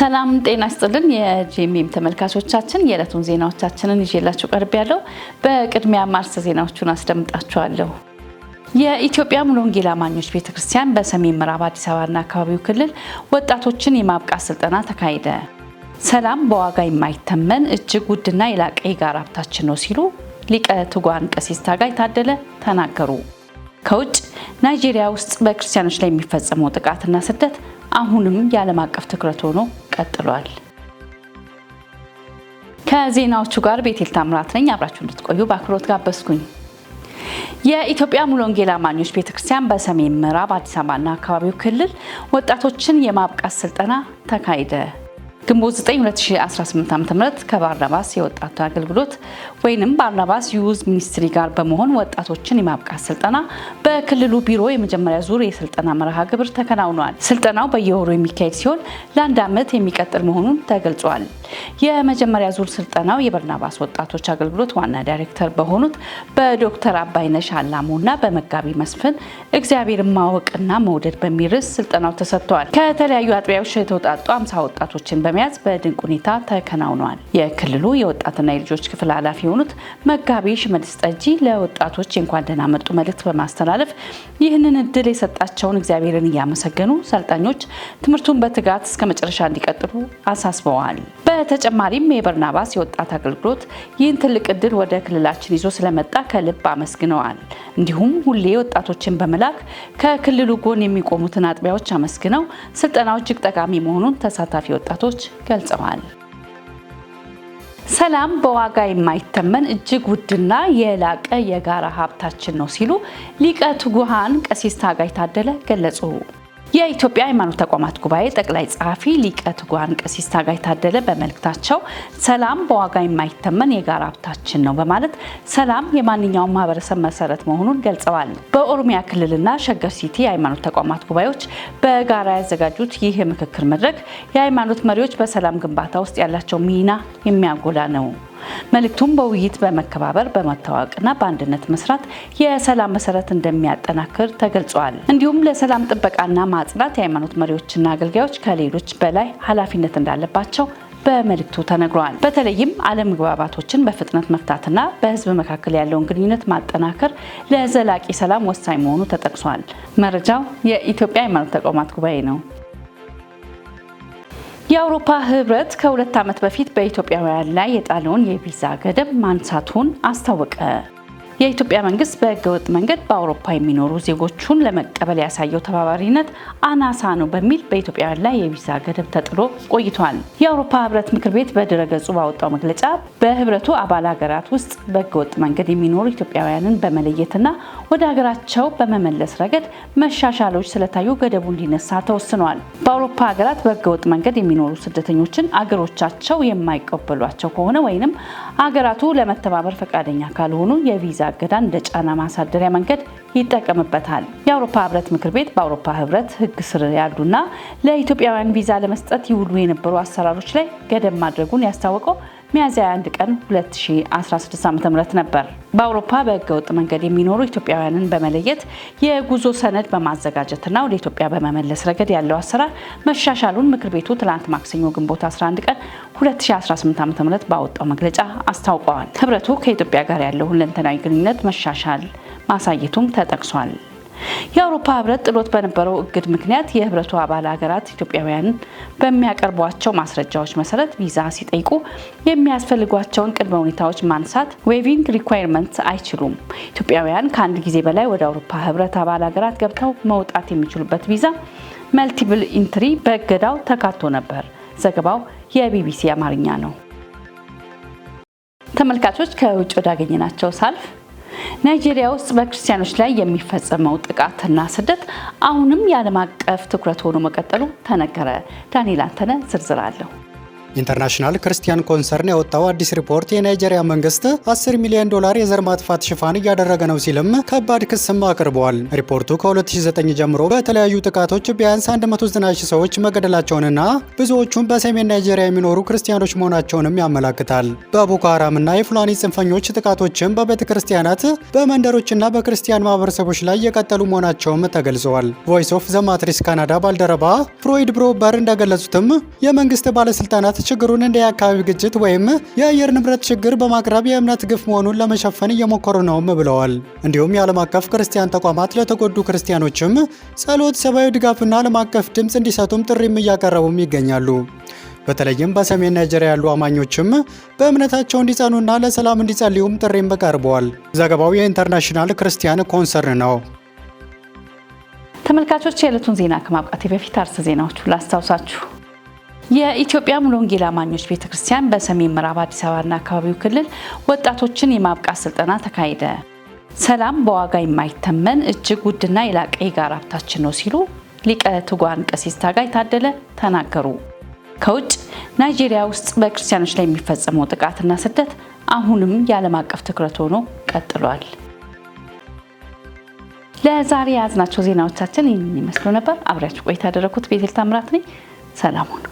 ሰላም ጤና ይስጥልን የጂኤምኤም ተመልካቾቻችን የዕለቱን ዜናዎቻችንን ይዤላችሁ ቀርቤያለሁ። በቅድሚያ ማርስ ዜናዎቹን አስደምጣችኋለሁ። የኢትዮጵያ ሙሉ ወንጌል አማኞች ቤተክርስቲያን በሰሜን ምዕራብ አዲስ አበባና አካባቢው ክልል ወጣቶችን የማብቃት ስልጠና ተካሄደ። ሰላም በዋጋ የማይተመን እጅግ ውድና የላቀ የጋራ ሀብታችን ነው ሲሉ ሊቀ ትጉሃን ቀሲስ ታጋይ ታደለ ተናገሩ። ከውጭ ናይጄሪያ ውስጥ በክርስቲያኖች ላይ የሚፈጸመው ጥቃትና ስደት አሁንም የዓለም አቀፍ ትኩረት ሆኖ ቀጥሏል። ከዜናዎቹ ጋር ቤቴል ታምራት ነኝ። አብራችሁ እንድትቆዩ በአክብሮት ጋበዝኩኝ። የኢትዮጵያ ሙሉ ወንጌል አማኞች ቤተክርስቲያን በሰሜን ምዕራብ አዲስ አበባና አካባቢው ክልል ወጣቶችን የማብቃት ስልጠና ተካሄደ። ግንቦት 9 2018 ዓ.ም ከባርናባስ የወጣቱ አገልግሎት ወይንም ባርናባስ ዩዝ ሚኒስትሪ ጋር በመሆን ወጣቶችን የማብቃት ስልጠና በክልሉ ቢሮ የመጀመሪያ ዙር የስልጠና መርሃ ግብር ተከናውኗል። ስልጠናው በየወሩ የሚካሄድ ሲሆን ለአንድ ዓመት የሚቀጥል መሆኑን ተገልጿል። የመጀመሪያ ዙር ስልጠናው የባርናባስ ወጣቶች አገልግሎት ዋና ዳይሬክተር በሆኑት በዶክተር አባይነሽ አላሙና በመጋቢ መስፍን እግዚአብሔርን ማወቅና መውደድ በሚል ርዕስ ስልጠናው ተሰጥቷል። ከተለያዩ አጥቢያዎች የተውጣጡ 50 ወጣቶችን በመያዝ በድንቅ ሁኔታ ተከናውኗል። የክልሉ የወጣትና የልጆች ክፍል ኃላፊ የሆኑት መጋቢ ሽመልስ ጠጂ ለወጣቶች እንኳን ደህና መጡ መልእክት በማስተላለፍ ይህንን እድል የሰጣቸውን እግዚአብሔርን እያመሰገኑ ሰልጣኞች ትምህርቱን በትጋት እስከ መጨረሻ እንዲቀጥሉ አሳስበዋል። በተጨማሪም የባርናባስ የወጣት አገልግሎት ይህን ትልቅ እድል ወደ ክልላችን ይዞ ስለመጣ ከልብ አመስግነዋል። እንዲሁም ሁሌ ወጣቶችን በመላክ ከክልሉ ጎን የሚቆሙትን አጥቢያዎች አመስግነው ስልጠናው እጅግ ጠቃሚ መሆኑን ተሳታፊ ወጣቶች ገልጸዋል። ሰላም በዋጋ የማይተመን እጅግ ውድና የላቀ የጋራ ሀብታችን ነው ሲሉ ሊቀ ትጉሃን ቀሲስ ታጋይ ታደለ ገለጹ። የኢትዮጵያ ሃይማኖት ተቋማት ጉባኤ ጠቅላይ ጸሐፊ ሊቀ ትጉሃን ቀሲስ ታጋይ ታደለ በመልእክታቸው ሰላም በዋጋ የማይተመን የጋራ ሀብታችን ነው በማለት ሰላም የማንኛውም ማህበረሰብ መሰረት መሆኑን ገልጸዋል። በኦሮሚያ ክልልና ሸገር ሲቲ የሃይማኖት ተቋማት ጉባኤዎች በጋራ ያዘጋጁት ይህ የምክክር መድረክ የሃይማኖት መሪዎች በሰላም ግንባታ ውስጥ ያላቸው ሚና የሚያጎላ ነው። መልእክቱም በውይይት በመከባበር በመተዋወቅና በአንድነት መስራት የሰላም መሰረት እንደሚያጠናክር ተገልጿል። እንዲሁም ለሰላም ጥበቃና ማጽናት የሃይማኖት መሪዎችና አገልጋዮች ከሌሎች በላይ ኃላፊነት እንዳለባቸው በመልእክቱ ተነግሯል። በተለይም አለመግባባቶችን በፍጥነት መፍታትና በህዝብ መካከል ያለውን ግንኙነት ማጠናከር ለዘላቂ ሰላም ወሳኝ መሆኑ ተጠቅሷል። መረጃው የኢትዮጵያ ሃይማኖት ተቋማት ጉባኤ ነው። የአውሮፓ ህብረት ከ2 ዓመት በፊት በኢትዮጵያውያን ላይ የጣለውን የቪዛ ገደብ ማንሳቱን አስታወቀ። የኢትዮጵያ መንግስት በህገወጥ መንገድ በአውሮፓ የሚኖሩ ዜጎቹን ለመቀበል ያሳየው ተባባሪነት አናሳ ነው በሚል በኢትዮጵያውያን ላይ የቪዛ ገደብ ተጥሎ ቆይቷል። የአውሮፓ ህብረት ምክር ቤት በድረገጹ ባወጣው መግለጫ በህብረቱ አባል ሀገራት ውስጥ በህገወጥ መንገድ የሚኖሩ ኢትዮጵያውያንን በመለየትና ወደ ሀገራቸው በመመለስ ረገድ መሻሻሎች ስለታዩ ገደቡ እንዲነሳ ተወስኗል። በአውሮፓ ሀገራት በህገወጥ መንገድ የሚኖሩ ስደተኞችን አገሮቻቸው የማይቀበሏቸው ከሆነ ወይንም ሀገራቱ ለመተባበር ፈቃደኛ ካልሆኑ የቪዛ እገዳን እንደ ጫና ማሳደሪያ መንገድ ይጠቀምበታል። የአውሮፓ ህብረት ምክር ቤት በአውሮፓ ህብረት ህግ ስር ያሉና ለኢትዮጵያውያን ቪዛ ለመስጠት ይውሉ የነበሩ አሰራሮች ላይ ገደብ ማድረጉን ያስታወቀው ሚያዝያ 1 ቀን 2016 ዓ.ም ነበር። በአውሮፓ በህገወጥ መንገድ የሚኖሩ ኢትዮጵያውያንን በመለየት የጉዞ ሰነድ በማዘጋጀትና ወደ ኢትዮጵያ በመመለስ ረገድ ያለው አሰራር መሻሻሉን ምክር ቤቱ ትላንት ማክሰኞ ግንቦት 11 ቀን 2018 ዓ.ም ባወጣው መግለጫ አስታውቀዋል። ህብረቱ ከኢትዮጵያ ጋር ያለው ሁለንተናዊ ግንኙነት መሻሻል ማሳየቱም ተጠቅሷል። የአውሮፓ ህብረት ጥሎት በነበረው እግድ ምክንያት የህብረቱ አባል ሀገራት ኢትዮጵያውያን በሚያቀርቧቸው ማስረጃዎች መሰረት ቪዛ ሲጠይቁ የሚያስፈልጓቸውን ቅድመ ሁኔታዎች ማንሳት ዌይቪንግ ሪኳየርመንት አይችሉም። ኢትዮጵያውያን ከአንድ ጊዜ በላይ ወደ አውሮፓ ህብረት አባል ሀገራት ገብተው መውጣት የሚችሉበት ቪዛ መልቲፕል ኢንትሪ በእገዳው ተካቶ ነበር። ዘገባው የቢቢሲ አማርኛ ነው። ተመልካቾች ከውጭ ወዳገኘናቸው ሳልፍ ናይጄሪያ ውስጥ በክርስቲያኖች ላይ የሚፈጸመው ጥቃትና ስደት አሁንም የዓለም አቀፍ ትኩረት ሆኖ መቀጠሉ ተነገረ። ዳንኤል አንተነ ዝርዝር አለው። ኢንተርናሽናል ክርስቲያን ኮንሰርን ያወጣው አዲስ ሪፖርት የናይጄሪያ መንግስት $10 ሚሊዮን የዘር ማጥፋት ሽፋን እያደረገ ነው ሲልም ከባድ ክስም አቅርበዋል። ሪፖርቱ ከ2009 ጀምሮ በተለያዩ ጥቃቶች ቢያንስ 190 ሰዎች መገደላቸውንና ብዙዎቹም በሰሜን ናይጄሪያ የሚኖሩ ክርስቲያኖች መሆናቸውንም ያመለክታል። በቦኮ ሃራምና የፉላኒ ጽንፈኞች ጥቃቶችም በቤተ ክርስቲያናት፣ በመንደሮችና በክርስቲያን ማህበረሰቦች ላይ የቀጠሉ መሆናቸውም ተገልጸዋል። ቮይስ ኦፍ ዘ ማትሪስ ካናዳ ባልደረባ ፍሮይድ ብሮበር እንደገለጹትም የመንግስት ባለስልጣናት ችግሩን እንደ የአካባቢ ግጭት ወይም የአየር ንብረት ችግር በማቅረብ የእምነት ግፍ መሆኑን ለመሸፈን እየሞከሩ ነውም ብለዋል። እንዲሁም የዓለም አቀፍ ክርስቲያን ተቋማት ለተጎዱ ክርስቲያኖችም ጸሎት፣ ሰብአዊ ድጋፍና ዓለም አቀፍ ድምፅ እንዲሰጡም ጥሪም እያቀረቡም ይገኛሉ። በተለይም በሰሜን ናይጄሪያ ያሉ አማኞችም በእምነታቸው እንዲጸኑና ለሰላም እንዲጸልዩም ጥሪም ቀርበዋል። ዘገባው የኢንተርናሽናል ክርስቲያን ኮንሰርን ነው። ተመልካቾች የዕለቱን ዜና ከማብቃቴ በፊት አርዕስተ ዜናዎቹን ላስታውሳችሁ። የኢትዮጵያ ሙሉ ወንጌል አማኞች ቤተክርስቲያን በሰሜን ምዕራብ አዲስ አበባና አካባቢው ክልል ወጣቶችን የማብቃት ስልጠና ተካሄደ። ሰላም በዋጋ የማይተመን እጅግ ውድና የላቀ የጋራ ሀብታችን ነው ሲሉ ሊቀ ትጉሃን ቀሲስ ታጋይ ታደለ ተናገሩ። ከውጭ ናይጄሪያ ውስጥ በክርስቲያኖች ላይ የሚፈጸመው ጥቃትና ስደት አሁንም የዓለም አቀፍ ትኩረት ሆኖ ቀጥሏል። ለዛሬ የያዝናቸው ዜናዎቻችን ይህንን ይመስሉ ነበር። አብሬያችሁ ቆይታ ያደረኩት ቤቴል ታምራት ነኝ። ሰላም ሁኑ።